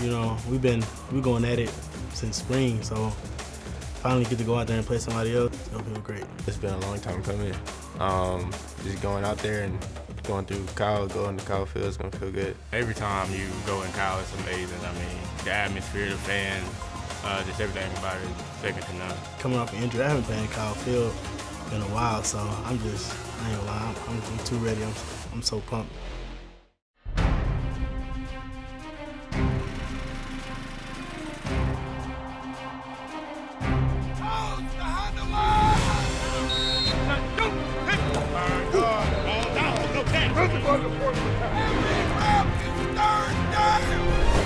You know, we're going at it since spring, so finally get to go out there and play somebody else. It'll feel great. It's been a long time coming. Just going out there and going to Kyle field is gonna feel good. Every time you go in Kyle, it's amazing. I mean, the atmosphere, the fans, just everything about it is second to none. Coming off an injury, I haven't played Kyle Field in a while, so I ain't gonna lie, I'm too ready. I'm so pumped.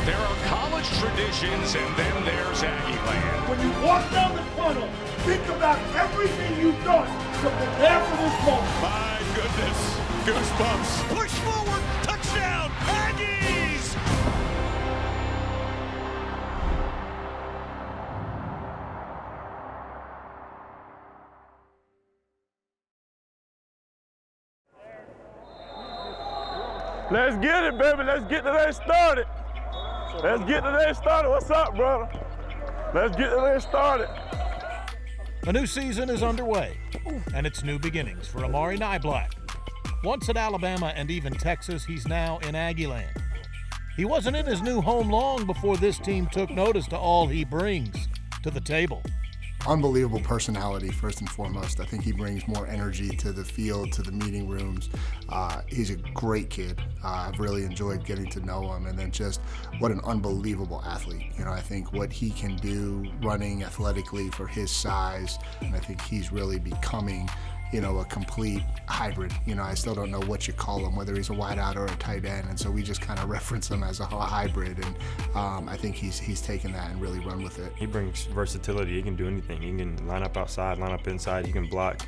There are college traditions, and then there's Aggieland. When you walk down the tunnel, think about everything you've done to prepare for this moment. My goodness, goosebumps. Push forward, touchdown, Aggies! Let's get it, baby. Let's get the day started. Let's get the day started. What's up, brother? Let's get the day started. A new season is underway, and it's new beginnings for Amari Nyblack. Once at Alabama and even Texas, he's now in Aggieland. He wasn't in his new home long before this team took notice to all he brings to the table. Unbelievable personality, first and foremost. I think he brings more energy to the field, to the meeting rooms. He's a great kid. I've really enjoyed getting to know him, and then just what an unbelievable athlete. You know, I think what he can do running athletically for his size, and I think he's really becoming, you know, a complete hybrid. You know, I still don't know what you call him, whether he's a wideout or a tight end, and so we just kind of reference him as a hybrid, and I think he's taken that and really run with it. He brings versatility. He can do anything. He can line up outside, line up inside. He can block.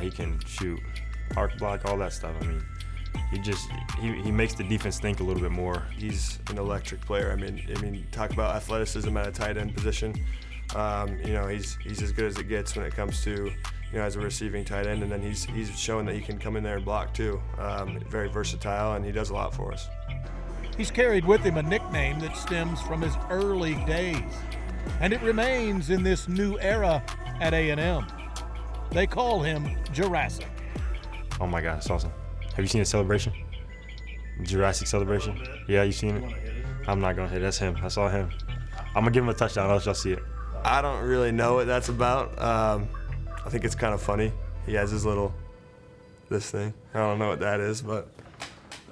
He can shoot, arc block, all that stuff. I mean, he makes the defense think a little bit more. He's an electric player. I mean, talk about athleticism at a tight end position. You know, he's as good as it gets when it comes to, you know, as a receiving tight end, and then he's shown that he can come in there and block too. Very versatile, and he does a lot for us. He's carried with him a nickname that stems from his early days, and it remains in this new era at A&M. They call him Jurassic. Oh my God, it's awesome. Have you seen the celebration? Jurassic celebration? Yeah, you seen it? I'm not gonna hit it. That's him. I saw him. I'm gonna give him a touchdown. I'll let y'all see it. I don't really know what that's about. I think it's kind of funny. He has his this thing. I don't know what that is, but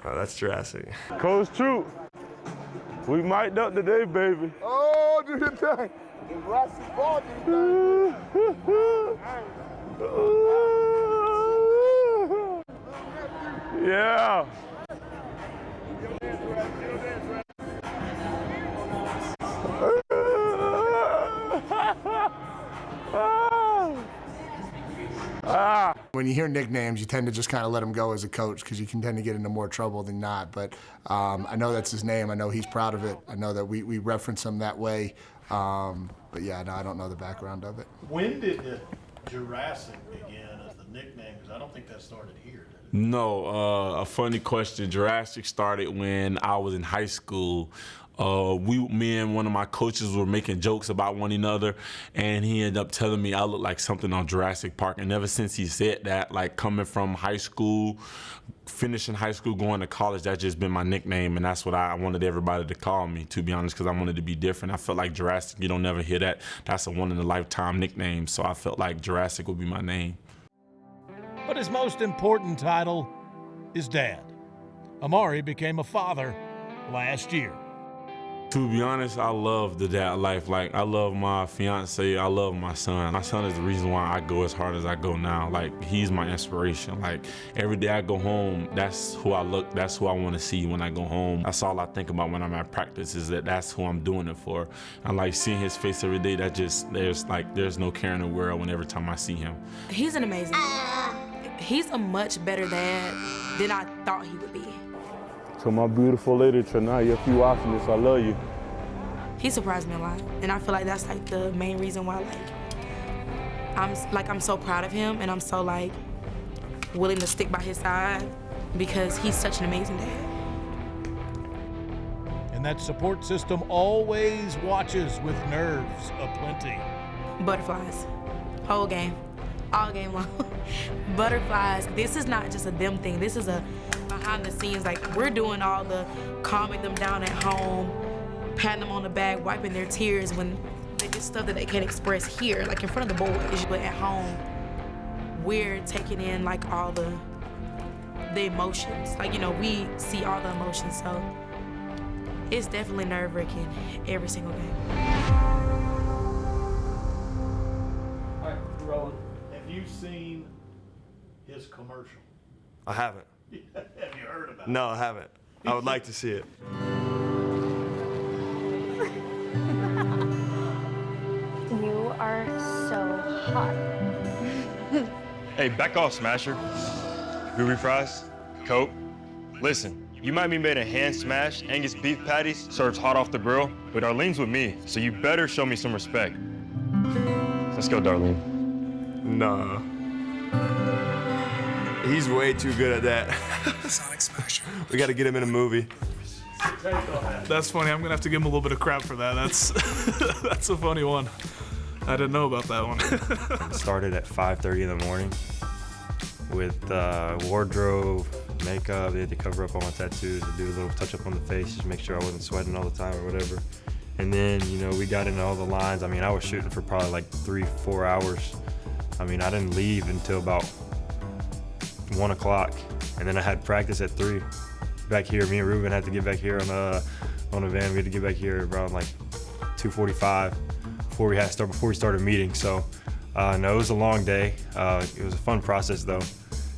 that's Jurassic. Coach Troop, we mic'd up today, baby. Oh, do your thing. Jurassic ball, do your thing. Yeah. When you hear nicknames, you tend to just kind of let him go as a coach because you can tend to get into more trouble than not. But I know that's his name. I know he's proud of it. I know that we reference him that way. But yeah, no, I don't know the background of it. When did the Jurassic begin as the nickname? Because I don't think that started here, did it? No, a funny question. Jurassic started when I was in high school. Me and one of my coaches were making jokes about one another, and he ended up telling me I look like something on Jurassic Park. And ever since he said that, like coming from high school, finishing high school, going to college, that's just been my nickname, and that's what I wanted everybody to call me, to be honest, because I wanted to be different. I felt like Jurassic, you don't never hear that. That's a one-in-a-lifetime nickname, so I felt like Jurassic would be my name. But his most important title is Dad. Amari became a father last year. To be honest, I love the dad life. Like, I love my fiance, I love my son. My son is the reason why I go as hard as I go now. Like, he's my inspiration. Like, every day I go home, that's who I want to see when I go home. That's all I think about when I'm at practice, is that's who I'm doing it for. And like, seeing his face every day, there's no care in the world every time I see him. He's an amazing He's a much better dad than I thought he would be. To my beautiful lady, Trinaya, if you watching this, I love you. He surprised me a lot, and I feel like that's like the main reason why I'm so proud of him, and I'm so like willing to stick by his side because he's such an amazing dad. And and that support system always watches with nerves aplenty. Butterflies. Whole game. All game long. Butterflies. This is not just a them thing. This is a behind the scenes. Like, we're doing all the calming them down at home, patting them on the back, wiping their tears when they get stuff that they can't express here, like in front of the boys. But at home, we're taking in like all the emotions. Like, you know, we see all the emotions, so it's definitely nerve-wracking every single game. All right, we're rolling. Have you seen his commercial? I haven't. Have you heard about it? No, I haven't. I would like to see it. You are so hot. Hey, back off, Smasher. Groovy fries, Coke. Listen, you might be made a hand-smashed Angus beef patties served hot off the grill, but Darlene's with me, so you better show me some respect. Let's go, Darlene. Nah. He's way too good at that. Sonic Smasher. We got to get him in a movie. That's funny. I'm gonna have to give him a little bit of crap for that. That's a funny one. I didn't know about that one. Started at 5:30 in the morning with wardrobe, makeup. They had to cover up all my tattoos, to do a little touch up on the face, just make sure I wasn't sweating all the time or whatever. And then, you know, we got into all the lines. I mean, I was shooting for probably like 3-4 hours. I mean, I didn't leave until about 1 o'clock, and then I had practice at 3. Back here, me and Ruben had to get back here on the van. We had to get back here around like 2:45 before we started meeting. So, no, it was a long day. It was a fun process though,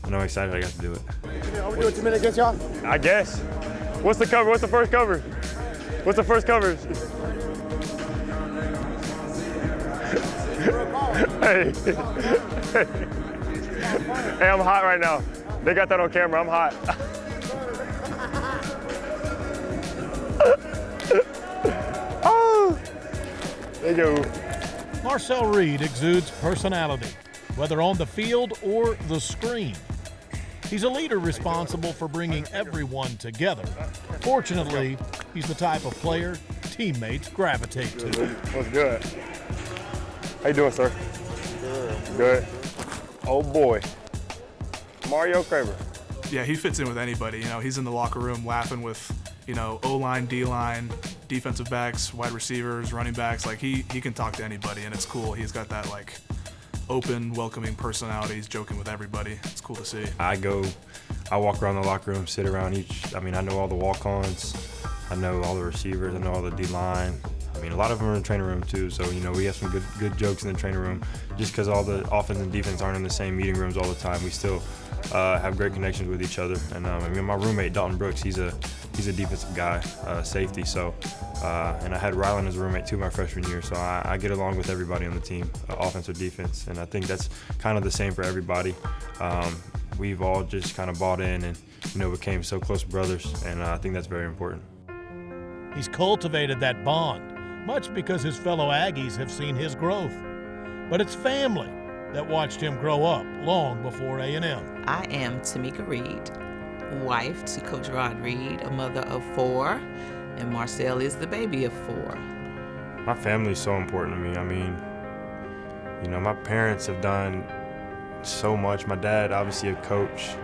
and I'm excited I got to do it. Are we doing 2 minutes against y'all? I guess. What's the cover? What's the first cover? What's the first cover? Hey, hey, I'm hot right now. They got that on camera. I'm hot. Oh, there you go. Marcel Reed exudes personality, whether on the field or the screen. He's a leader responsible for bringing everyone together. Fortunately, he's the type of player teammates gravitate to. What's good? How you doing, sir? Good. Oh boy, Mario Kramer. Yeah, he fits in with anybody. You know, he's in the locker room laughing with, you know, O-line, D-line, defensive backs, wide receivers, running backs. Like, he can talk to anybody, and it's cool. He's got that, like, open, welcoming personality. He's joking with everybody. It's cool to see. I walk around the locker room, sit around I know all the walk-ons. I know all the receivers. I know all the D-line. I mean, a lot of them are in the training room too, so, you know, we have some good jokes in the training room. Just because all the offense and defense aren't in the same meeting rooms all the time, we still have great connections with each other. And I mean, my roommate, Dalton Brooks, he's a defensive guy, safety. So, and I had Rylan as a roommate too my freshman year, so I get along with everybody on the team, offense or defense. And I think that's kind of the same for everybody. We've all just kind of bought in and, you know, became so close brothers, and I think that's very important. He's cultivated that bond, much because his fellow Aggies have seen his growth. But it's family that watched him grow up long before A&M. I am Tamika Reed, wife to Coach Rod Reed, a mother of 4, and Marcel is the baby of 4. My family's so important to me. I mean, you know, my parents have done so much. My dad, obviously a coach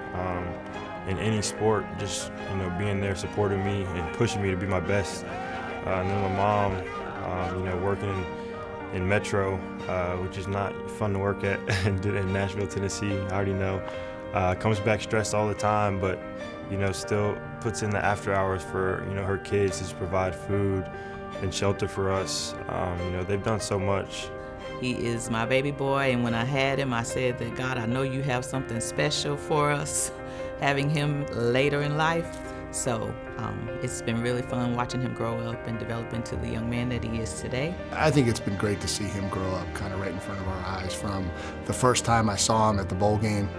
in any sport, just, you know, being there supporting me and pushing me to be my best. And then my mom, you know, working in Metro, which is not fun to work at in Nashville, Tennessee, I already know. Comes back stressed all the time, but, you know, still puts in the after hours for, you know, her kids to provide food and shelter for us. You know, they've done so much. He is my baby boy, and when I had him, I said that, God, I know you have something special for us, having him later in life. So it's been really fun watching him grow up and develop into the young man that he is today. I think it's been great to see him grow up kind of right in front of our eyes, from the first time I saw him at the bowl game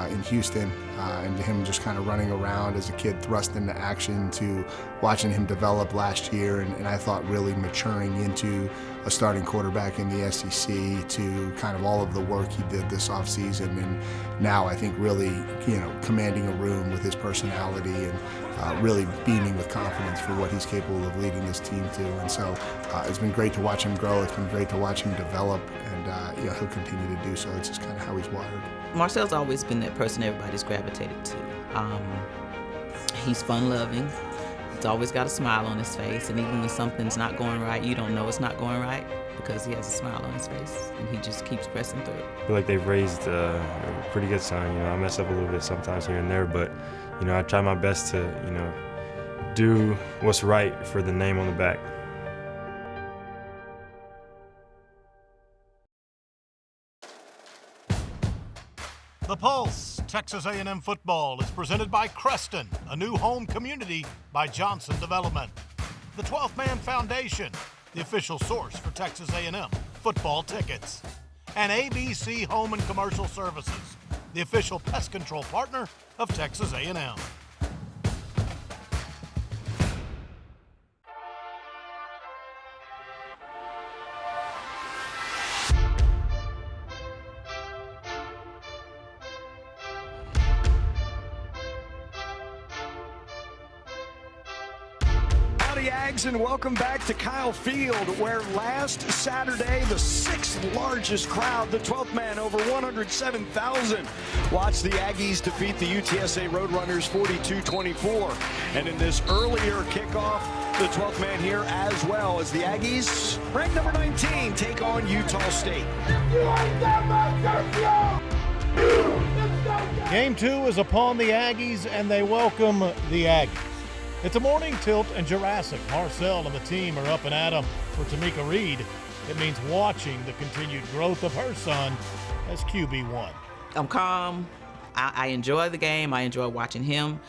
in Houston, and to him just kind of running around as a kid thrust into action, to watching him develop last year and I thought really maturing into a starting quarterback in the SEC, to kind of all of the work he did this offseason, and now I think really, you know, commanding a room with his personality and really beaming with confidence for what he's capable of leading this team to. And so it's been great to watch him grow. It's been great to watch him develop, and he'll continue to do so. It's just kind of how he's wired. Marcel's always been that person everybody's gravitated to. He's fun-loving. He's always got a smile on his face, and even when something's not going right, you don't know it's not going right because he has a smile on his face, and he just keeps pressing through. I feel like they've raised a pretty good son. I mess up a little bit sometimes here and there, but I try my best to do what's right for the name on the back. The Pulse, Texas A&M football, is presented by Creston, a new home community by Johnson Development. The 12th Man Foundation, the official source for Texas A&M football tickets. And ABC Home and Commercial Services, the official pest control partner of Texas A&M. Ags, and welcome back to Kyle Field, where last Saturday the 6th largest crowd, the 12th man, over 107,000, watched the Aggies defeat the UTSA Roadrunners 42-24. And in this earlier kickoff, the 12th man here as well as the Aggies, ranked number 19, take on Utah State. Game 2 is upon the Aggies, and they welcome the Aggies. It's a morning tilt, and Jurassic, Marcel, and the team are up and at 'em. For Tamika Reed, it means watching the continued growth of her son as QB1. I'm calm. I enjoy the game. I enjoy watching him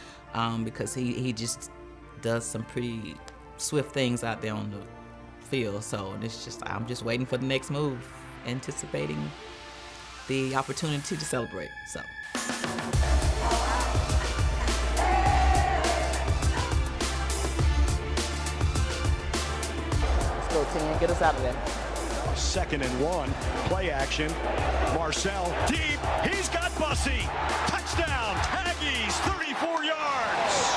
because he just does some pretty swift things out there on the field. So I'm just waiting for the next move, anticipating the opportunity to celebrate. So. Go 10, get us out of there. 2nd and 1, play action. Marcel deep, he's got Bussy. Touchdown, Aggies, 34 yards.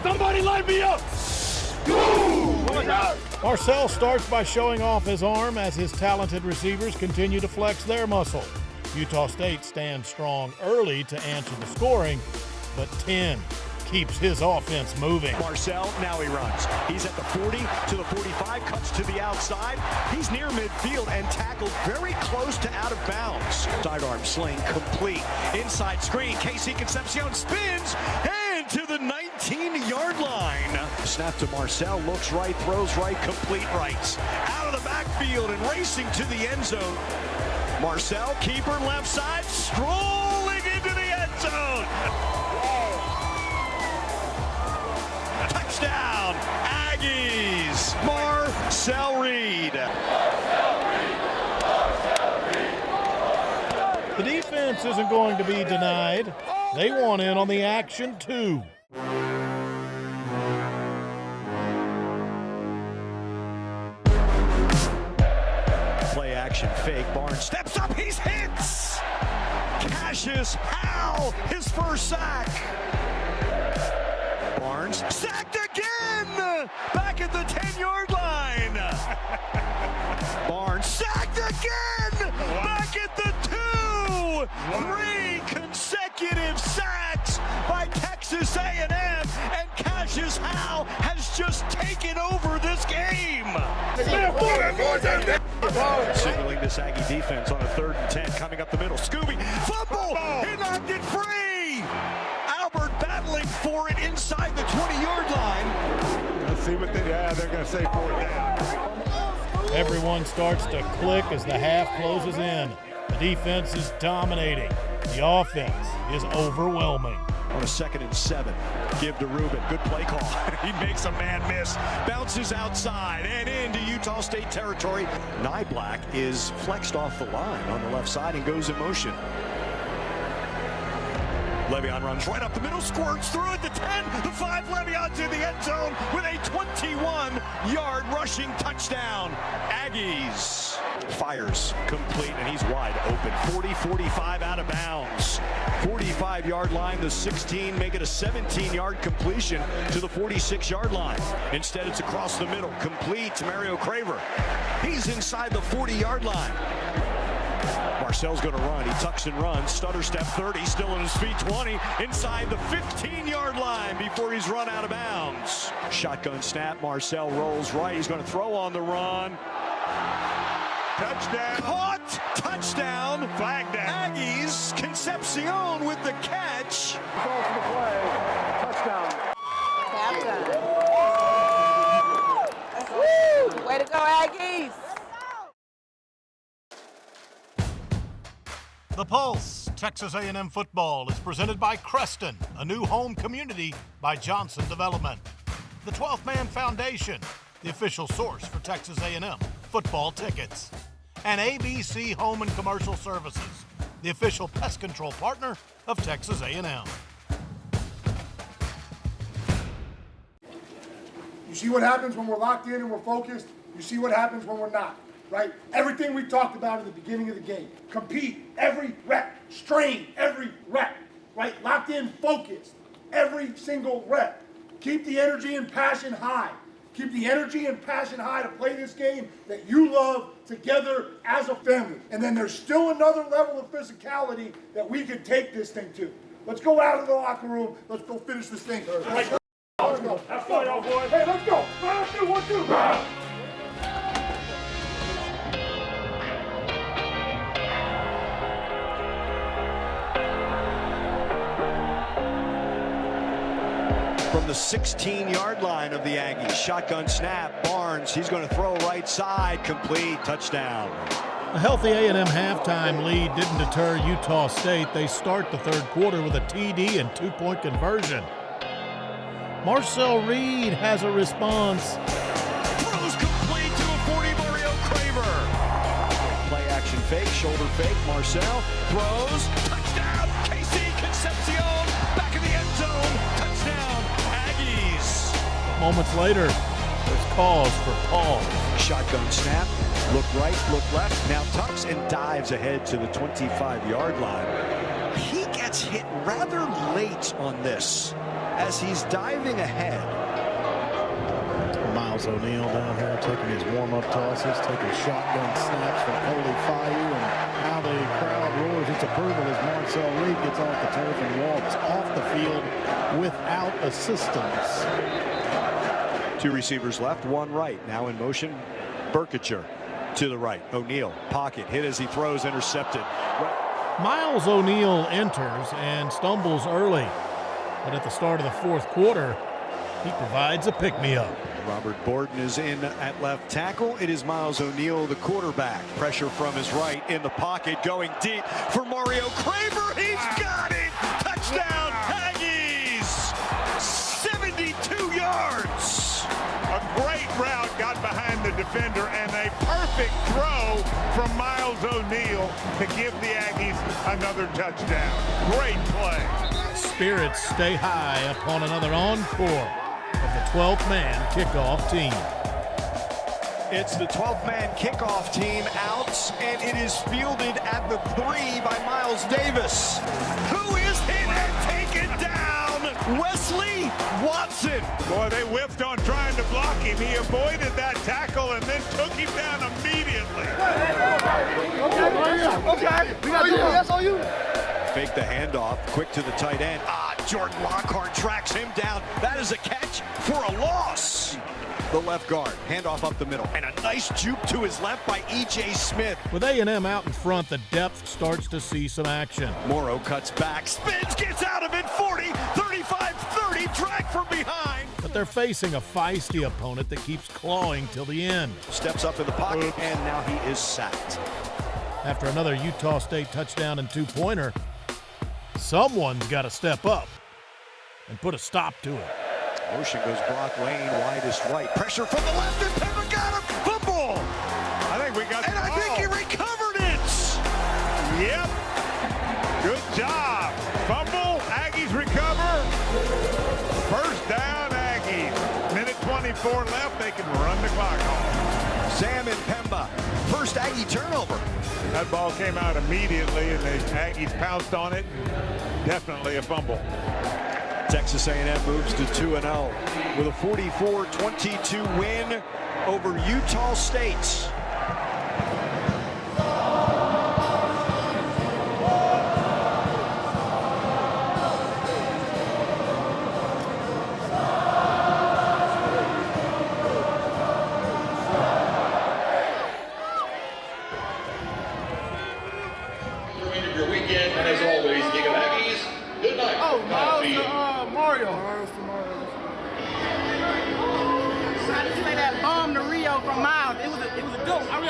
Somebody light me up! Marcel starts by showing off his arm as his talented receivers continue to flex their muscle. Utah State stands strong early to answer the scoring, but 10 keeps his offense moving. Marcel, now he runs. He's at the 40 to the 45, cuts to the outside. He's near midfield and tackled very close to out of bounds. Sidearm sling complete. Inside screen, Casey Concepcion spins and to the 19-yard line. Snap to Marcel, looks right, throws right, complete right. Out of the backfield and racing to the end zone. Marcel, keeper left side, strolling into the end zone. Touchdown, Aggies, Marcel Reed. The defense isn't going to be denied. They want in on the action too. Play action fake, Barnes steps up, he's hit! Cassius Howe, his first sack. Barnes sacked again! Back at the 10-yard line. Barnes sacked again! Back at the 2! 3 consecutive sacks by Texas A&M, and Cassius Howe has just taken over this game. Signaling this Aggie defense on a 3rd and 10, coming up the middle. Scooby, fumble! He knocked it free! Albert battling for it inside the 20-yard line. Let's see what they're going to say 4th down. Everyone starts to click as the half closes in. The defense is dominating. The offense is overwhelming. On a 2nd and 7, give to Rubin, good play call. He makes a man miss, bounces outside and into Utah State territory. Nyblack is flexed off the line on the left side and goes in motion. Le'Veon runs right up the middle, squirts through it, the 10, the 5, Le'Veon to the end zone with a 21-yard rushing touchdown. Aggies fires complete, and he's wide open. 40-45 out of bounds. 45-yard line, the 16, make it a 17-yard completion to the 46-yard line. Instead, it's across the middle, complete to Mario Craver. He's inside the 40-yard line. Marcel's going to run. He tucks and runs. Stutter step 30, still on his feet 20, inside the 15-yard line before he's run out of bounds. Shotgun snap. Marcel rolls right. He's going to throw on the run. Touchdown. Caught. Touchdown. Flag down. Aggies. Concepcion with the catch. Touchdown. Woo! Way to go, Aggies! The Pulse, Texas A&M football, is presented by Creston, a new home community by Johnson Development. The 12th Man Foundation, the official source for Texas A&M football tickets. And ABC Home and Commercial Services, the official pest control partner of Texas A&M. You see what happens when we're locked in and we're focused. You see what happens when we're not. Right? Everything we talked about at the beginning of the game. Compete every rep. Strain every rep. Right? Locked in, focused. Every single rep. Keep the energy and passion high. Keep the energy and passion high to play this game that you love together as a family. And then there's still another level of physicality that we can take this thing to. Let's go out of the locker room. Let's go finish this thing. Let's go. Have fun, y'all boys. Hey, let's go. 1, 2, 1, 2. From the 16-yard line of the Aggies. Shotgun snap. Barnes, he's going to throw right side. Complete. Touchdown. A healthy A&M halftime lead didn't deter Utah State. They start the third quarter with a TD and 2-point conversion. Marcel Reed has a response. Throws complete to a 40, Mario Craver. Play action fake, shoulder fake. Marcel throws. Touchdown. KC Concepcion back in the end zone. Touchdown. Aggies. Moments later, there's cause for pause. Shotgun snap. Look right, look left. Now tucks and dives ahead to the 25-yard line. He gets hit rather late on this as he's diving ahead. Miles O'Neal down here taking his warm-up tosses, taking shotgun snaps from Holy Fire, and how the crowd roars its approval as Marcel Reed gets off the turf and walks off the field without assistance. 2 receivers left, 1 right. Now in motion, Burkacher to the right. O'Neal, pocket, hit as he throws, intercepted. Miles O'Neal enters and stumbles early, but at the start of the fourth quarter, he provides a pick-me-up. Robert Borden is in at left tackle. It is Miles O'Neal, the quarterback. Pressure from his right in the pocket, going deep for Mario Craver. He's got it! Touchdown, Aggies! 72 yards! A great route got behind the defender and a perfect throw from Miles O'Neal to give the Aggies another touchdown. Great play. Spirits stay high upon another encore of the 12th man kickoff team. It's the 12th man kickoff team out, and it is fielded at the 3 by Miles Davis, who is hit and taken down. Wesley Watson. Boy, they whiffed on trying to block him. He avoided that tackle and then took him down immediately. Okay. We got that's all you. Fake the handoff, quick to the tight end. Jordan Lockhart tracks him down. That is a catch for a loss. The left guard, handoff up the middle, and a nice juke to his left by E.J. Smith. With A&M out in front, the depth starts to see some action. Morrow cuts back, spins, gets out of it, 40, 35, 30, drag from behind. But they're facing a feisty opponent that keeps clawing till the end. Steps up in the pocket, and now he is sacked. After another Utah State touchdown and 2-pointer, someone's got to step up and put a stop to it. Motion goes block lane, widest right. Pressure from the left, and Pepper got him. Fumble. I think we got the ball. And I think he recovered it. Yep. Good job. Fumble, 2:24 left. They can run the clock off. Sam and Pemba, first Aggie turnover. That ball came out immediately, and the Aggies pounced on it. Definitely a fumble. Texas A&M moves to 2-0 with a 44-22 win over Utah State.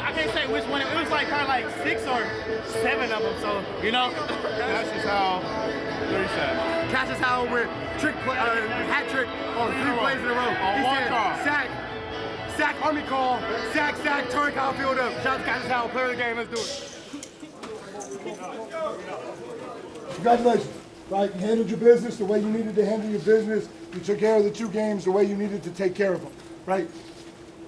I can't say which one. It was like kind of like 6 or 7 of them. So you know, Cassius Howell, 3 sacks. Cassius Howell with hat trick on 3 plays in a row. On one call. Sack, Army call, sack, turn Kyle Field up. Shout out to Cassius Howell, player of the game. Let's do it. Congratulations. Right, you handled your business the way you needed to handle your business. You took care of the 2 games the way you needed to take care of them. Right.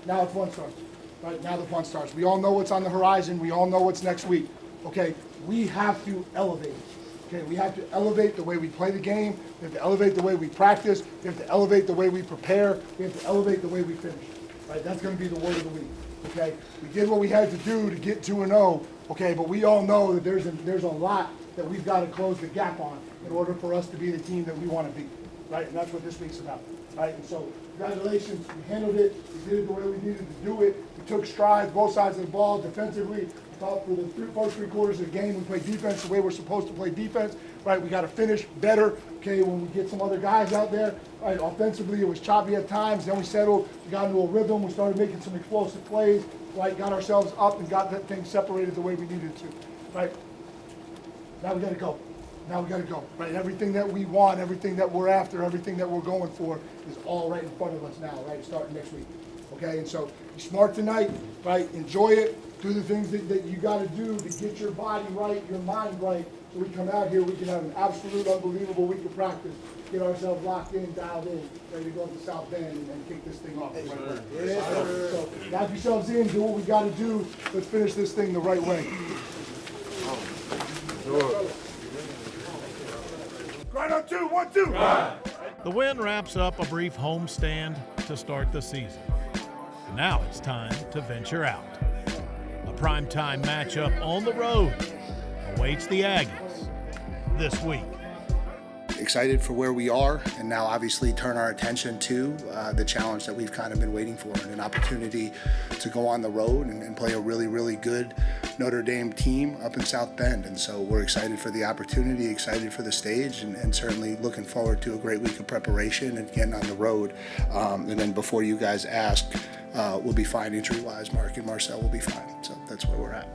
Now the fun starts. Right, now the fun starts. We all know what's on the horizon. We all know what's next week. Okay, we have to elevate. Okay, we have to elevate the way we play the game. We have to elevate the way we practice. We have to elevate the way we prepare. We have to elevate the way we finish. Right, that's going to be the word of the week. Okay, we did what we had to do to get 2-0. Okay, but we all know that there's a lot that we've got to close the gap on in order for us to be the team that we want to be. Right, and that's what this week's about. Right, and so congratulations, we handled it. We did it the way we needed to do it. We took strides, both sides of the ball. Defensively, I thought for the first 3 quarters of the game, we played defense the way we're supposed to play defense. Right, we got to finish better. Okay, when we get some other guys out there. Right, offensively, it was choppy at times. Then we settled. We got into a rhythm. We started making some explosive plays. Right, got ourselves up and got that thing separated the way we needed to. Right, now we got to go. Now we got to go, right? Everything that we want, everything that we're after, everything that we're going for is all right in front of us now, right? Starting next week, okay? And so be smart tonight, right? Enjoy it. Do the things that you got to do to get your body right, your mind right, so we come out here, we can have an absolute unbelievable week of practice, get ourselves locked in, dialed in, ready to go to South Bend and kick this thing off. So lock yourselves in, do what we got to do. Let's finish this thing the right way. Right on 2, 1, 2. The win wraps up a brief homestand to start the season. Now it's time to venture out. A primetime matchup on the road awaits the Aggies this week. Excited for where we are, and now obviously turn our attention to the challenge that we've kind of been waiting for, and an opportunity to go on the road and play a really, really good Notre Dame team up in South Bend. And so we're excited for the opportunity, excited for the stage, and certainly looking forward to a great week of preparation and getting on the road. And then before you guys ask, we'll be fine injury-wise. Mark and Marcel will be fine. So that's where we're at.